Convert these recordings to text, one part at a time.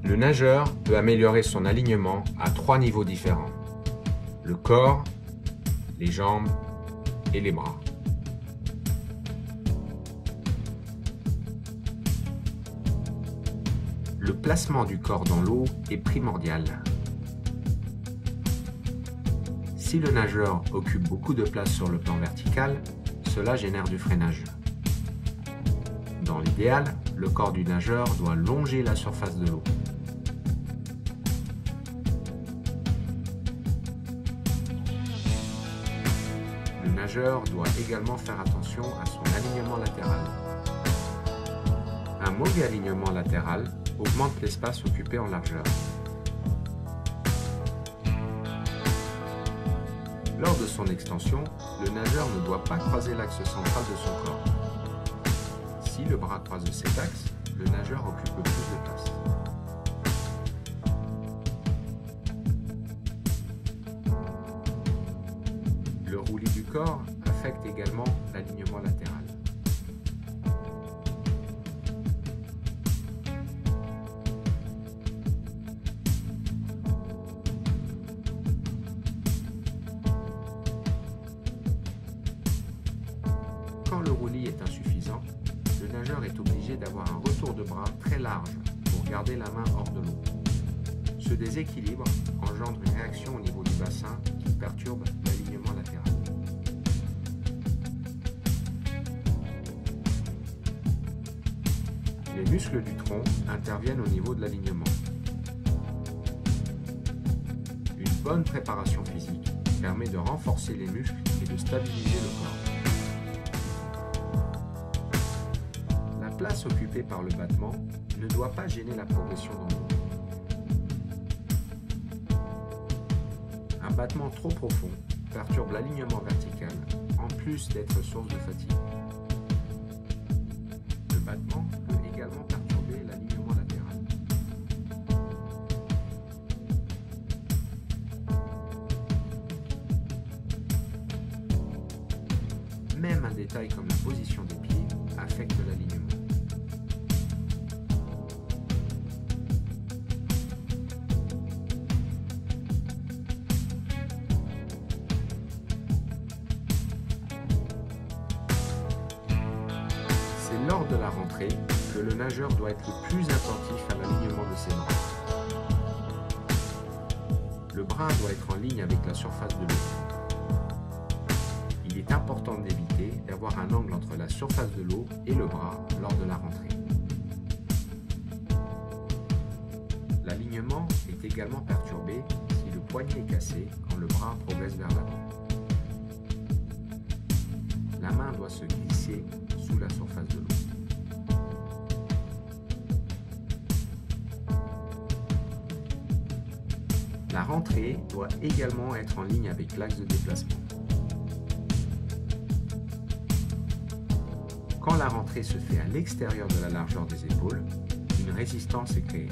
Le nageur peut améliorer son alignement à 3 niveaux différents: le corps, les jambes et les bras. Le placement du corps dans l'eau est primordial. Si le nageur occupe beaucoup de place sur le plan vertical, cela génère du freinage. Dans l'idéal, le corps du nageur doit longer la surface de l'eau. Le nageur doit également faire attention à son alignement latéral. Un mauvais alignement latéral augmente l'espace occupé en largeur. Lors de son extension, le nageur ne doit pas croiser l'axe central de son corps. Si le bras croise cet axe, le nageur occupe plus de place. Le roulis du corps affecte également l'alignement latéral. Quand le roulis est insuffisant, le nageur est obligé d'avoir un retour de bras très large pour garder la main hors de l'eau. Ce déséquilibre engendre une réaction au niveau du bassin qui perturbe l'alignement latéral. Les muscles du tronc interviennent au niveau de l'alignement. Une bonne préparation physique permet de renforcer les muscles et de stabiliser le corps. La place occupée par le battement ne doit pas gêner la progression dans l'eau. Un battement trop profond perturbe l'alignement vertical en plus d'être source de fatigue. Le battement peut également perturber l'alignement latéral. Même un détail comme la position des pieds affecte l'alignement. C'est lors de la rentrée que le nageur doit être le plus attentif à l'alignement de ses bras. Le bras doit être en ligne avec la surface de l'eau. Il est important d'éviter d'avoir un angle entre la surface de l'eau et le bras lors de la rentrée. L'alignement est également perturbé si le poignet est cassé quand le bras progresse vers l'avant. La main doit se glisser sous la surface de l'eau. La rentrée doit également être en ligne avec l'axe de déplacement. Quand la rentrée se fait à l'extérieur de la largeur des épaules, une résistance est créée.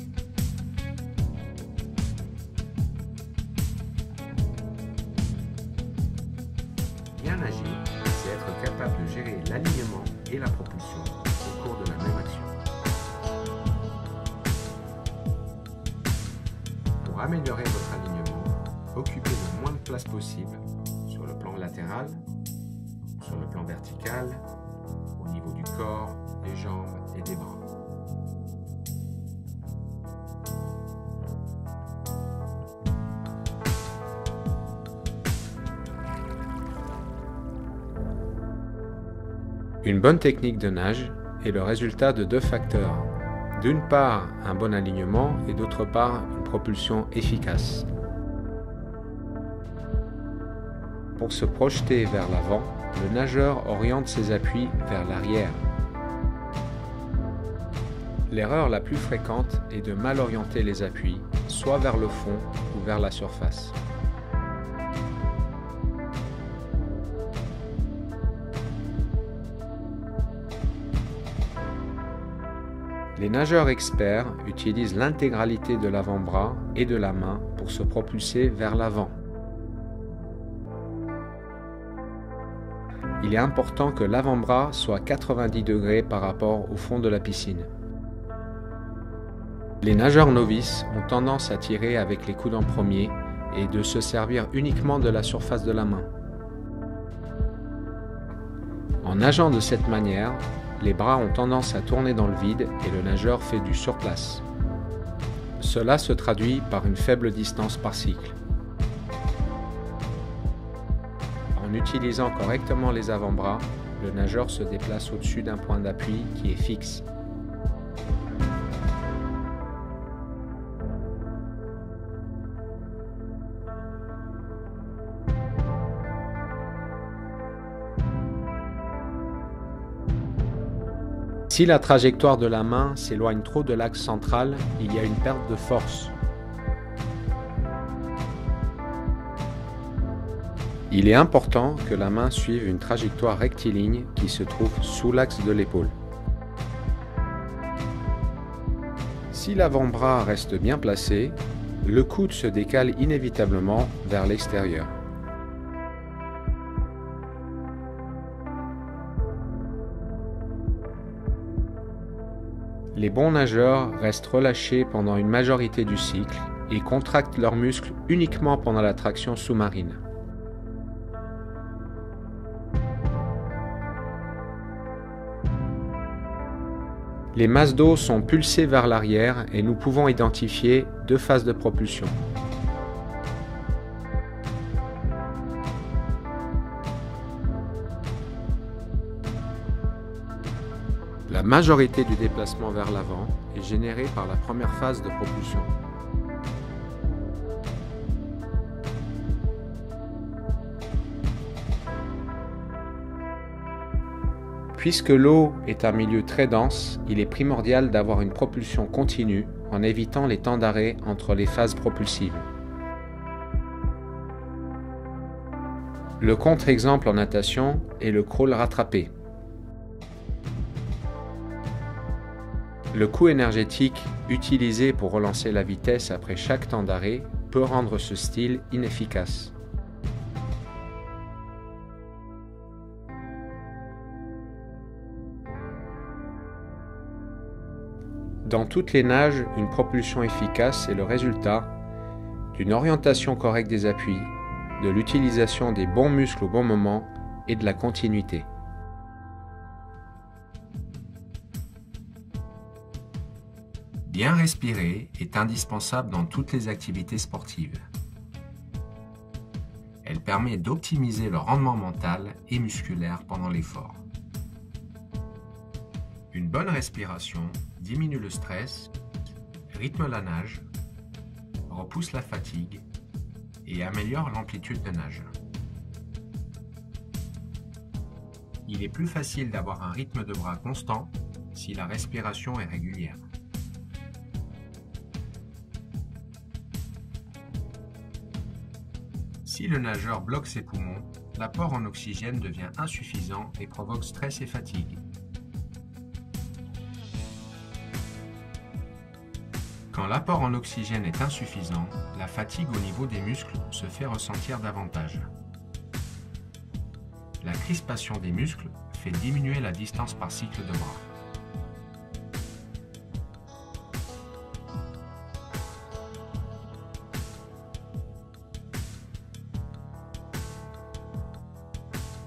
Bien nager, c'est être capable de gérer l'alignement et la propulsion au cours de la même action. Pour améliorer votre alignement, occupez le moins de place possible sur le plan latéral, sur le plan vertical, au niveau du corps, des jambes et des bras. Une bonne technique de nage est le résultat de deux facteurs. D'une part, un bon alignement et d'autre part, une propulsion efficace. Pour se projeter vers l'avant, le nageur oriente ses appuis vers l'arrière. L'erreur la plus fréquente est de mal orienter les appuis, soit vers le fond ou vers la surface. Les nageurs experts utilisent l'intégralité de l'avant-bras et de la main pour se propulser vers l'avant. Il est important que l'avant-bras soit 90 degrés par rapport au fond de la piscine. Les nageurs novices ont tendance à tirer avec les coudes en premier et de se servir uniquement de la surface de la main. En nageant de cette manière, les bras ont tendance à tourner dans le vide et le nageur fait du surplace. Cela se traduit par une faible distance par cycle. En utilisant correctement les avant-bras, le nageur se déplace au-dessus d'un point d'appui qui est fixe. Si la trajectoire de la main s'éloigne trop de l'axe central, il y a une perte de force. Il est important que la main suive une trajectoire rectiligne qui se trouve sous l'axe de l'épaule. Si l'avant-bras reste bien placé, le coude se décale inévitablement vers l'extérieur. Les bons nageurs restent relâchés pendant une majorité du cycle et contractent leurs muscles uniquement pendant la traction sous-marine. Les masses d'eau sont pulsées vers l'arrière et nous pouvons identifier deux phases de propulsion. La majorité du déplacement vers l'avant est générée par la première phase de propulsion. Puisque l'eau est un milieu très dense, il est primordial d'avoir une propulsion continue en évitant les temps d'arrêt entre les phases propulsives. Le contre-exemple en natation est le crawl rattrapé. Le coût énergétique utilisé pour relancer la vitesse après chaque temps d'arrêt peut rendre ce style inefficace. Dans toutes les nages, une propulsion efficace est le résultat d'une orientation correcte des appuis, de l'utilisation des bons muscles au bon moment et de la continuité. Bien respirer est indispensable dans toutes les activités sportives. Elle permet d'optimiser le rendement mental et musculaire pendant l'effort. Une bonne respiration diminue le stress, rythme la nage, repousse la fatigue et améliore l'amplitude de nage. Il est plus facile d'avoir un rythme de bras constant si la respiration est régulière. Si le nageur bloque ses poumons, l'apport en oxygène devient insuffisant et provoque stress et fatigue. Quand l'apport en oxygène est insuffisant, la fatigue au niveau des muscles se fait ressentir davantage. La crispation des muscles fait diminuer la distance par cycle de bras.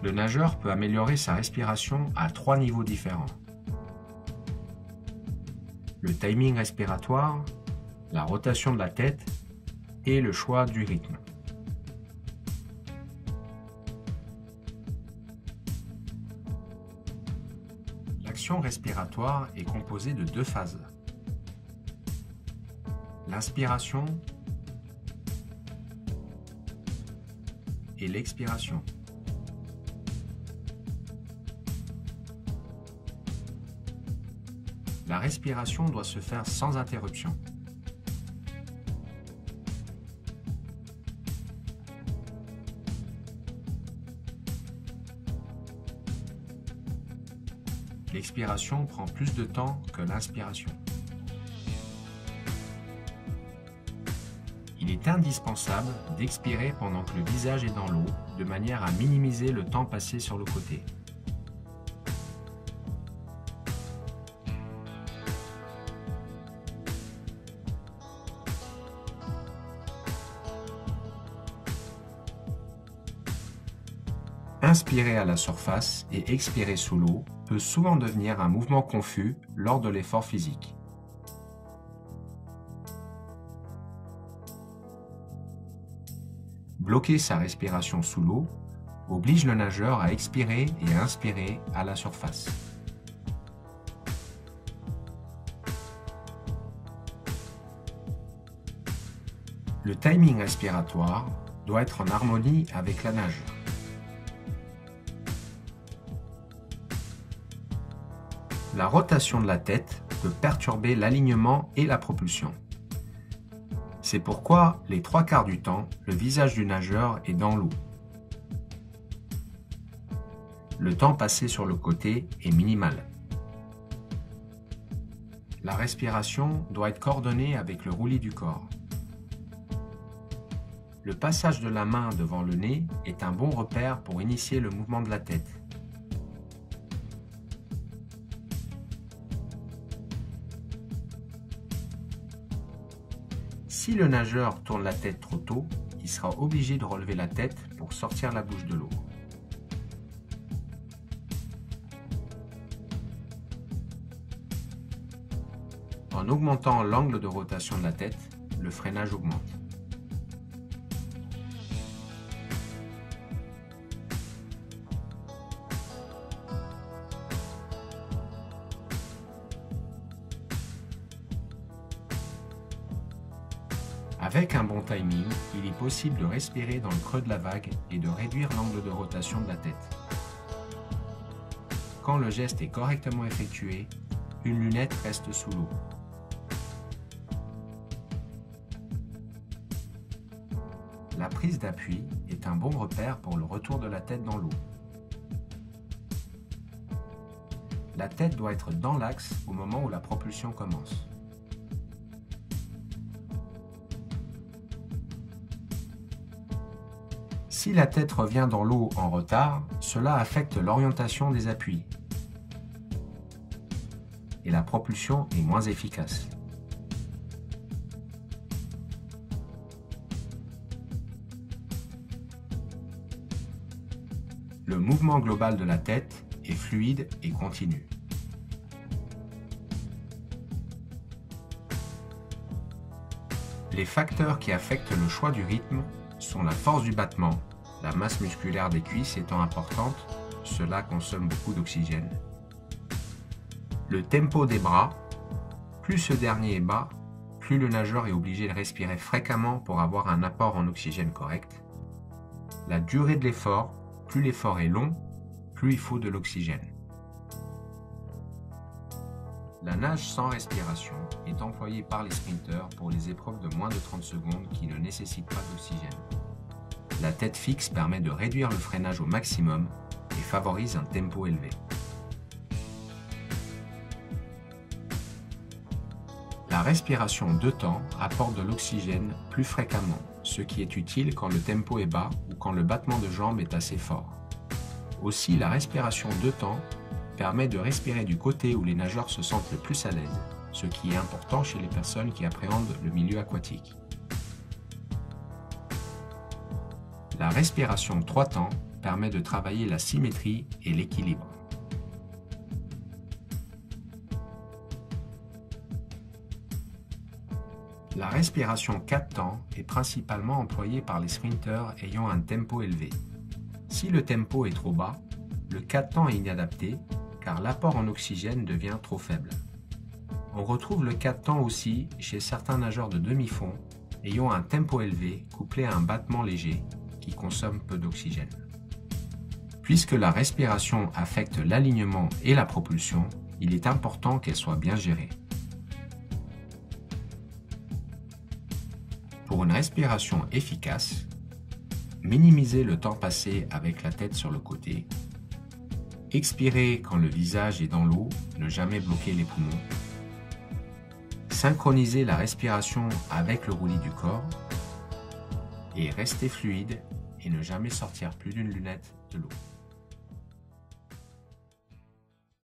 Le nageur peut améliorer sa respiration à 3 niveaux différents. Le timing respiratoire, la rotation de la tête et le choix du rythme. L'action respiratoire est composée de 2 phases. L'inspiration et l'expiration. La respiration doit se faire sans interruption. L'expiration prend plus de temps que l'inspiration. Il est indispensable d'expirer pendant que le visage est dans l'eau, de manière à minimiser le temps passé sur le côté. Inspirer à la surface et expirer sous l'eau peut souvent devenir un mouvement confus lors de l'effort physique. Bloquer sa respiration sous l'eau oblige le nageur à expirer et à inspirer à la surface. Le timing respiratoire doit être en harmonie avec la nage. La rotation de la tête peut perturber l'alignement et la propulsion. C'est pourquoi, les 3/4 du temps, le visage du nageur est dans l'eau. Le temps passé sur le côté est minimal. La respiration doit être coordonnée avec le roulis du corps. Le passage de la main devant le nez est un bon repère pour initier le mouvement de la tête. Si le nageur tourne la tête trop tôt, il sera obligé de relever la tête pour sortir la bouche de l'eau. En augmentant l'angle de rotation de la tête, le freinage augmente. Avec un bon timing, il est possible de respirer dans le creux de la vague et de réduire l'angle de rotation de la tête. Quand le geste est correctement effectué, une lunette reste sous l'eau. La prise d'appui est un bon repère pour le retour de la tête dans l'eau. La tête doit être dans l'axe au moment où la propulsion commence. Si la tête revient dans l'eau en retard, cela affecte l'orientation des appuis et la propulsion est moins efficace. Le mouvement global de la tête est fluide et continu. Les facteurs qui affectent le choix du rythme sont la force du battement, la masse musculaire des cuisses étant importante, cela consomme beaucoup d'oxygène. Le tempo des bras, plus ce dernier est bas, plus le nageur est obligé de respirer fréquemment pour avoir un apport en oxygène correct. La durée de l'effort, plus l'effort est long, plus il faut de l'oxygène. La nage sans respiration est employée par les sprinteurs pour les épreuves de moins de 30 secondes qui ne nécessitent pas d'oxygène. La tête fixe permet de réduire le freinage au maximum et favorise un tempo élevé. La respiration 2 temps apporte de l'oxygène plus fréquemment, ce qui est utile quand le tempo est bas ou quand le battement de jambes est assez fort. Aussi, la respiration 2 temps permet de respirer du côté où les nageurs se sentent le plus à l'aise, ce qui est important chez les personnes qui appréhendent le milieu aquatique. La respiration 3 temps permet de travailler la symétrie et l'équilibre. La respiration 4 temps est principalement employée par les sprinteurs ayant un tempo élevé. Si le tempo est trop bas, le 4 temps est inadapté car l'apport en oxygène devient trop faible. On retrouve le 4 temps aussi chez certains nageurs de demi-fond ayant un tempo élevé couplé à un battement léger qui consomme peu d'oxygène. Puisque la respiration affecte l'alignement et la propulsion, il est important qu'elle soit bien gérée. Pour une respiration efficace, minimisez le temps passé avec la tête sur le côté, expirez quand le visage est dans l'eau, ne jamais bloquer les poumons, synchronisez la respiration avec le roulis du corps et restez fluide et ne jamais sortir plus d'une lunette de l'eau.